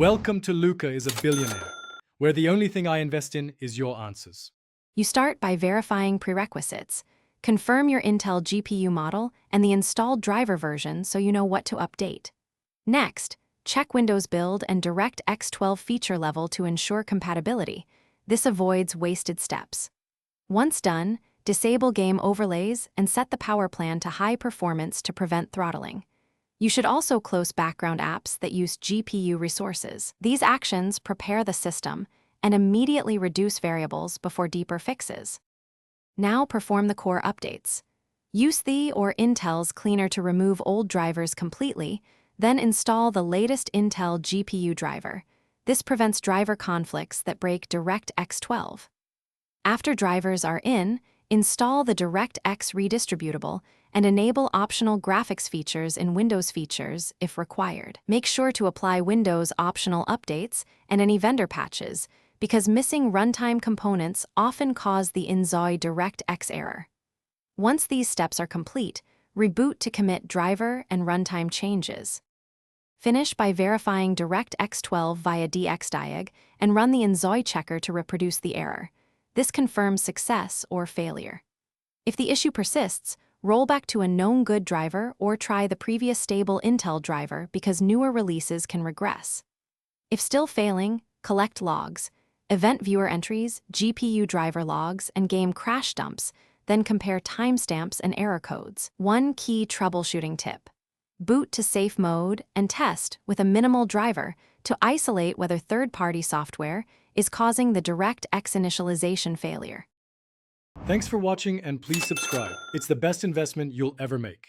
Welcome to Luca is a Billionaire, where the only thing I invest in is your answers. You start by verifying prerequisites. Confirm your Intel GPU model and the installed driver version so you know what to update. Next, check Windows Build and DirectX 12 feature level to ensure compatibility. This avoids wasted steps. Once done, disable game overlays and set the power plan to high performance to prevent throttling. You should also close background apps that use GPU resources. These actions prepare the system and immediately reduce variables before deeper fixes. Now perform the core updates. Use the or Intel's cleaner to remove old drivers completely, then install the latest Intel GPU driver. This prevents driver conflicts that break DirectX 12. After drivers are in, install the DirectX redistributable and enable optional graphics features in Windows Features if required. Make sure to apply Windows optional updates and any vendor patches, because missing runtime components often cause the Inzoi DirectX error. Once these steps are complete, reboot to commit driver and runtime changes. Finish by verifying DirectX 12 via dxdiag and run the Inzoi checker to reproduce the error. This confirms success or failure. If the issue persists, roll back to a known good driver or try the previous stable Intel driver because newer releases can regress. If still failing, collect logs, event viewer entries, GPU driver logs, and game crash dumps, then compare timestamps and error codes. One key troubleshooting tip: boot to safe mode and test with a minimal driver to isolate whether third-party software is causing the DirectX initialization failure. Thanks for watching and please subscribe. It's the best investment you'll ever make.